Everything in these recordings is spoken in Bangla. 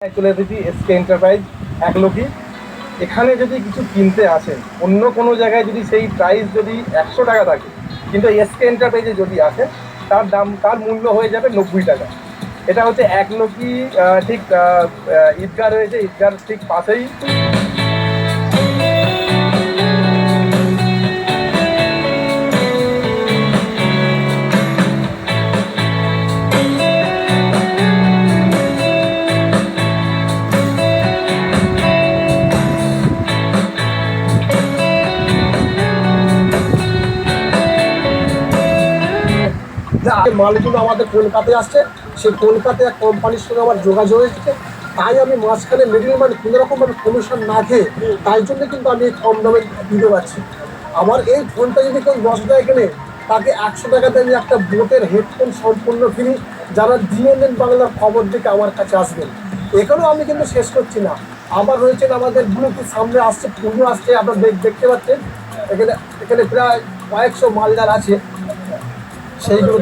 চলে এসেছি এসকে এন্টারপ্রাইজ একলকি। এখানে যদি কিছু কিনতে আসেন, অন্য কোনো জায়গায় যদি সেই প্রাইস যদি 100 টাকা থাকে, কিন্তু এসকে এন্টারপ্রাইজে যদি আসেন তার মূল্য হয়ে যাবে 90 টাকা। এটা হচ্ছে একলকি, ঠিক ঈদগাহ রয়েছে, ঈদগাহ ঠিক পাশেই। মালগুলো আমাদের কলকাতায় আসছে, সেই কলকাতায় এক কোম্পানির সঙ্গে আমার যোগাযোগ এসেছে, তাই আমি মাঝখানে মিডিলম্যান কোনো রকমভাবে কমিশন না খেয়ে তাই জন্য কিন্তু আমি কম দামে দিতে পারছি। আমার এই ফোনটা যদি কেউ 10 টাকা কেনে, তাকে 100 টাকাতে আমি একটা বোটের হেডফোন সম্পূর্ণ ফ্রি। যারা ডিএনএন বাংলার খবর দেখে আমার কাছে আসবেন, এখানেও আমি কিন্তু শেষ করছি না। আবার রয়েছেন আমাদের ব্লুটুথ, সামনে আসছে, পুজো আসছে, আপনারা দেখতে পাচ্ছেন এখানে এখানে প্রায় কয়েকশো মালদার আছে। সেইগুলো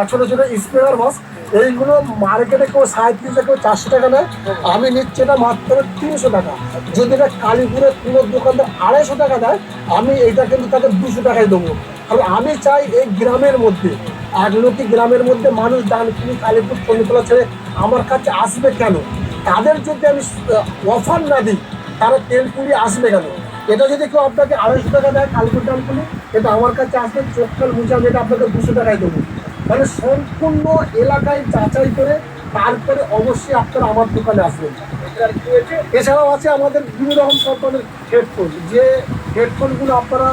ছোটো ছোটো স্পিকার বক্স, এইগুলো মার্কেটে কেউ 37 কেউ 400 টাকা নেয়, আমি নিচ্ছি এটা মাত্র 300 টাকা। যদি এটা কালীপুরে কোনো দোকানদার 250 টাকা দেয়, আমি এইটা কিন্তু তাদের 200 টাকায় দেবো। কারণ আমি চাই এই গ্রামের মধ্যে, একলকি গ্রামের মধ্যে মানুষ ডানকুনি, কালীপুর, চণ্ডীতলা ছেড়ে আমার কাছে আসবে কেন? তাদের যদি আমি অফার না দিই, তারা তেলপুরি আসবে কেন? এটা যদি কেউ আপনাকে 250 টাকা দেয় কালীপুর ডানকুনি, এটা আমার কাছে আসবে চোখকাল মুছে, আমি এটা আপনাকে 200 টাকায় দেবো। মানে সম্পূর্ণ এলাকায় যাচাই করে তারপরে অবশ্যই আপনারা আমার দোকানে আসবেন। এছাড়াও আছে আমাদের বিভিন্ন রকম কোম্পানির হেডফোন, যে হেডফোনগুলো আপনারা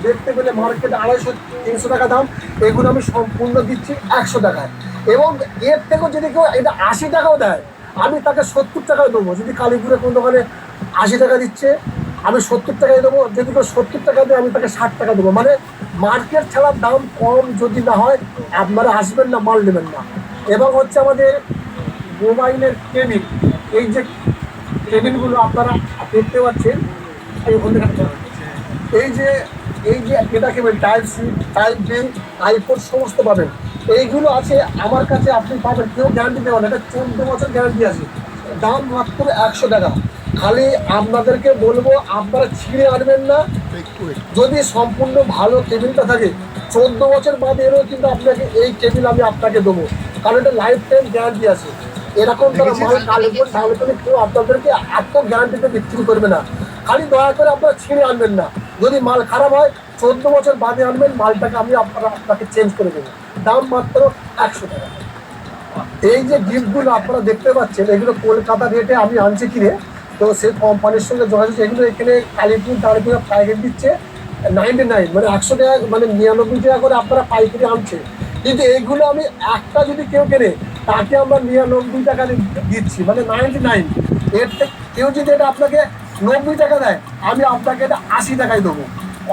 দেখতে পেলে মার্কেটে 250-300 টাকা দাম, এগুলো আমি সম্পূর্ণ দিচ্ছি 100 টাকায়। এবং এর থেকেও যদি কেউ এটা 80 টাকাও দেয়, আমি তাকে 70 টাকায় দেবো। যদি কালীপুরে কোনো দোকানে 80 টাকা দিচ্ছে, আমি 70 টাকায় দেবো। যদি কেউ 70 টাকা দেয়, আমি তাকে 60 টাকা দেবো। মানে মার্কেট ছাড়া দাম কম যদি না হয়, আপনারা আসবেন না, মাল নেবেন না। এবং হচ্ছে আমাদের মোবাইলের কেবিল, এই যে কেবিলগুলো আপনারা দেখতে পাচ্ছেন, এই যে এটা cable type C, type B, type four সমস্ত পাবেন। এইগুলো আছে আমার কাছে, আপনি পাবেন, কেউ গ্যারান্টি দেবেন, এটা 14 বছর গ্যারান্টি আছে। দাম মাত্র 100 টাকা। খালি আপনাদেরকে বলবো, আপনারা ছিঁড়ে আনবেন না। যদি সম্পূর্ণ ভালো কেবিলটা থাকে, 14 বছর বাদে এলেও কিন্তু আপনাকে এই কেবিল আমি আপনাকে দেবো, কারণ এটা লাইফ টাইম গ্যারান্টি আছে। এরকম তারা মাল কালেকশন তাহলে কিন্তু কেউ আপনাদেরকে এত গ্যারান্টিতে বিক্রি করবে না। খালি দয়া করে আপনারা ছিঁড়ে আনবেন না। যদি মাল খারাপ হয়, 14 বছর বাদে আনবেন, মালটাকে আমি আপনাকে চেঞ্জ করে দেবো। দাম মাত্র 100 টাকা। এই যে গিফটগুলো আপনারা দেখতে পাচ্ছেন, এগুলো কলকাতা রেটে আমি আনছি কিনে, তো সেই কোম্পানির সঙ্গে যোগাযোগ। এগুলো এখানে কালীপুর দাঁড়িয়ে প্যাকেট দিচ্ছে 99, মানে 100 টাকা, মানে 99 টাকা করে আপনারা পাইকারি আনছে। কিন্তু এইগুলো আমি একটা যদি কেউ কেনে, তাকে আমরা 99 টাকা দিচ্ছি, মানে 99। এর থেকে কেউ যদি এটা আপনাকে 90 টাকা দেয়, আমি আপনাকে এটা 80 টাকায় দেবো।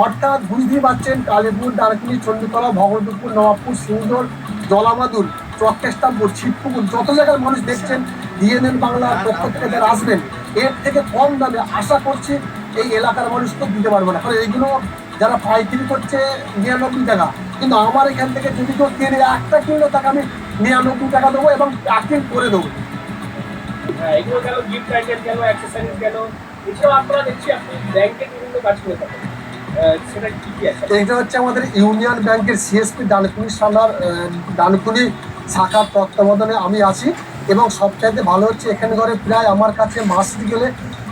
অর্থাৎ বুঝতেই পারছেন, কালীপুর, দাঁড়কুনি, চণ্ডীতলা, ভগবতীপুর, নবাবপুর, সিংদর, জলামাদুর, চক্রেস্তামপুর, ছিটপুকুর, যত জায়গার মানুষ দেখছেন ডিএনএন বাংলার পক্ষ থেকে যারা আসবেন, এর থেকে কম দামে আশা করছি এই এলাকার মানুষ তো দিতে পারবে না। কারণ এইগুলো যারা পাইকারি করছে 99 টাকা, কিন্তু আমার এখান থেকে যদি কেউ কেনে, একটা কিনলে তাকে আমি 99 টাকা দেবো এবং প্যাকিং করে দেবো। হ্যাঁ, এগুলো গেল গিফট আইটেম, গেল অ্যাক্সেসরিজ, গেল। এছাড়াও আপনারা দেখছি আপনি ব্যাংকের বিভিন্ন কাজ করে থাকেন, সেটা কি কি আছে? এটা হচ্ছে আমাদের ইউনিয়ন ব্যাংকের সিএসপি ডানকুনি ডানকুনি শাখার তত্ত্বাবধানে আমি আছি। এবং সবচাইতে ভালো হচ্ছে, এখানে ঘরে প্রায় আমার কাছে মাসে গেলে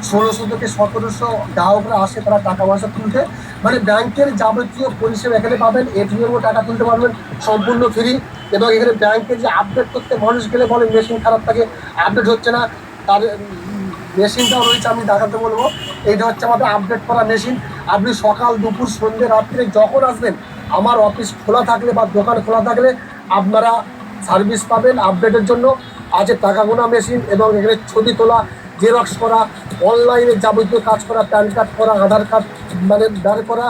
1600 থেকে 1700 গ্রাহকরা আসে, তারা টাকা পয়সা তুলতে। মানে ব্যাংকের যাবতীয় পরিষেবা এখানে পাবেন। এটিএমও টাকা তুলতে পারবেন সম্পূর্ণ ফ্রি। এবং এখানে ব্যাংকে যে আপডেট করতে মানুষ গেলে বলে মেশিন খারাপ থাকে, আপডেট হচ্ছে না, তার মেশিনটাও রয়েছে, আমি দেখাতে বলবো। এইটা হচ্ছে আমাদের আপডেট করা মেশিন। আপনি সকাল, দুপুর, সন্ধ্যে, রাত্রে যখন আসবেন, আমার অফিস খোলা থাকলে বা দোকান খোলা থাকলে আপনারা সার্ভিস পাবেন আপডেটের জন্য। আছে টাকা গোনা মেশিন, এবং এখানে ছবি তোলা, জেরক্স করা, অনলাইনে যাবতীয় কাজ করা, প্যান কার্ড করা, আধার কার্ড মানে দাঁড় করা,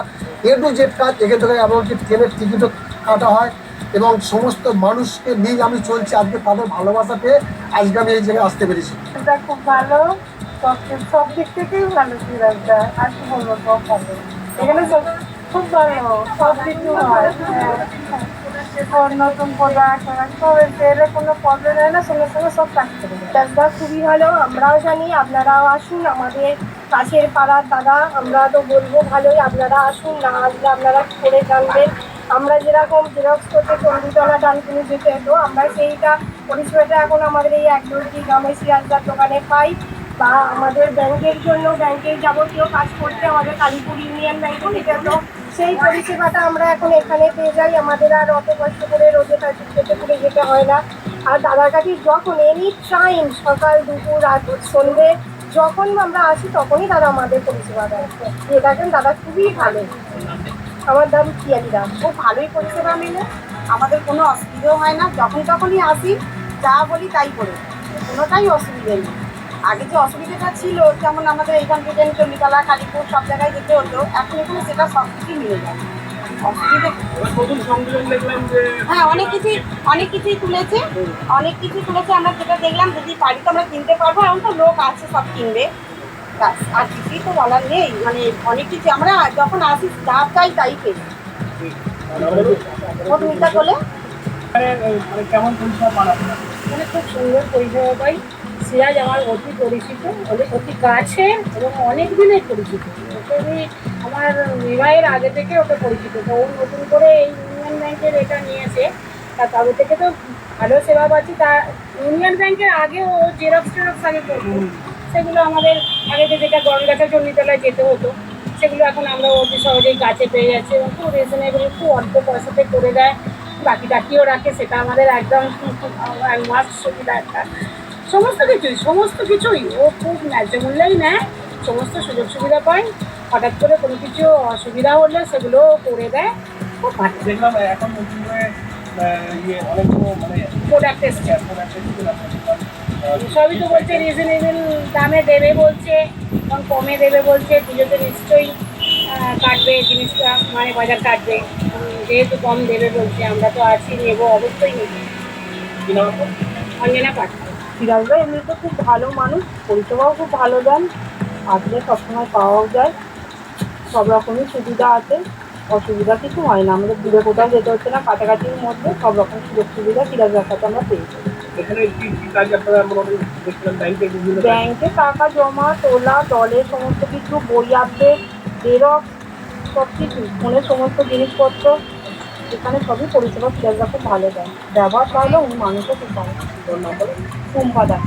এ টু জেড কাজ এখান থেকে। এমনকি ট্রেনের টিকিটও কাটা হয়। এবং সমস্ত মানুষকে নিয়ে আমি চলছি। আজকে তাদের ভালোবাসা পেয়ে আজকে আমি এই জায়গায় আসতে পেরেছি। এটা খুব ভালো, সব দিক থেকেই ভালো সিরাজটা। আর কি বলবো, সব ভালো এখানে, সব খুব ভালো, সব কিছু হয়। ওর নতুন প্রোডাক্ট সব এলে কোনো প্রবলেম হয় না, সঙ্গে সঙ্গে সব কাজ করে দেয়। চাষদা খুবই ভালো, আমরাও জানি, আপনারাও আসুন আমাদের কাছের পাড়ার দাদা, আমরা তো বলবো ভালোই, আপনারা আসুন, না আসলে আপনারা কি করে জানবেন। আমরা যেরকম জেরক্স করতে চণ্ডীতলা ডানকুনি যেতে হতো, আমরা সেইটা পরিষেবাটা এখন আমাদের এই 1-2টি গ্রামের সিরাজদার দোকানে পাই। বা আমাদের ব্যাংকের জন্য, ব্যাংকের যাবতীয় কাজ করতে আমাদের কালীপুর ইউনিয়ন ব্যাংকে যেতে হতো, সেই পরিষেবাটা আমরা এখন এখানে পেয়ে যাই। আমাদের আর অত কষ্ট করে রোজে যেতে করে যেতে হয় না। আর দাদার কাছে যখন এনি টাইম, সকাল দুপুর রাত সন্ধ্যে যখন আমরা আসি তখনই দাদা আমাদের পরিষেবা দেয়। দিয়ে দেখেন দাদা খুবই ভালো। আমার নাম পিয়ালি দাস। খুব ভালোই পরিষেবা মেলে, আমাদের কোনো অসুবিধাও হয় না, যখন তখনই আসি, যা বলি তাই করে, কোনোটাই অসুবিধে নেই। আগে যে অসুবিধাটা ছিল, যেমন আমাদের এইখান থেকে চণ্ডীতলা কালীপুর সব জায়গায় যেতে হতো, এখন এখানে সেটা সব কিছুই মিলে যায়, অসুবিধা। এবার নতুন সংযোজন দেখলাম যে হ্যাঁ, অনেক কিছুই তুলেছে, আমরা যেটা দেখলাম, যদি বাড়ি তো আমরা কিনতে পারবো, এখন তো লোক আছে সব কিনবে, ব্যাস, আর কিছুই তো বলার নেই। মানে অনেক কিছু আমরা যখন আসি যা চাই তাই পেয়ে যাই। মধুমিতা বলে মানে কেমন পরিষেবা পান আপনারা? মানে খুব সুন্দর পরিষেবা পাই। সিরাজ আমার অতি পরিচিত, অতি কাছে এবং অনেক দিনের পরিচিত। ওকে আমি আমার বিবাহের আগে থেকে ওকে পরিচিত। তো ও নতুন করে এই ইউনিয়ন ব্যাংকের এটা নিয়েছে, তার তবে থেকে তো ভালো সেবা পাচ্ছি। তা ইউনিয়ন ব্যাংকের আগে ও জেরক্স আগে করতো, সেগুলো আমাদের আগে যেটা গরমগাছা চণ্ডীতলায় যেতে হতো, সেগুলো এখন আমরা অতি সহজেই কাছে পেয়ে যাচ্ছি এবং খুব রিজনেবল, খুব অল্প পয়সাতে করে দেয়। বাকি টাকিও রাখে, সেটা আমাদের একদম মাস্ট সুবিধা একটা। সমস্ত কিছুই ও খুব ন্যায্য মূল্যেই নেয়, সমস্ত সুযোগ সুবিধা পায়। হঠাৎ করে কোনো কিছু অসুবিধা হলে সেগুলো করে দেয়, খুব ভালো। দেখলাম এখন নতুন করে অনেকগুলো মানে প্রোডাক্ট এসছে, সবই তো বলছে রিজনেবল দামে দেবে বলছে এবং কমে দেবে বলছে। পুজোতে নিশ্চয়ই কাটবে জিনিসটা, মানে বাজার কাটবে, যেহেতু কম দেবে বলছে। আমরা তো আছি, নেবো, অবশ্যই নেব। কি নাম আপনার? অঞ্জনা পাঠক। সিরাজদা এমনিতে খুব ভালো মানুষ, পরিষেবাও খুব ভালো দেন, আসলে সবসময় পাওয়াও যায়, সব রকমই সুবিধা আছে, অসুবিধা কিছু হয় না। আমাদের দূরে কোথাও যেতে হচ্ছে না, কাছাকাছির মধ্যে সব রকম সুযোগ সুবিধা সিরাজদার সাথে আমরা পেয়ে যাই। এখানে কি কাজ আপনারা মোটামুটি দেখছিলাম, ব্যাংকের বিভিন্ন কাজ? ব্যাংকে টাকা জমা তোলা, দলের সমস্ত কিছু, বই আপডেট, জেরক্স, সব কিছু, ফোনের সমস্ত জিনিসপত্র, এখানে সবই পরিষেবা সিরাজদা খুব ভালো দেয়। ব্যবহার তাহলে উনি মানুষও খুব ভালো। ওর নাম বলো। টুম্পা দাস।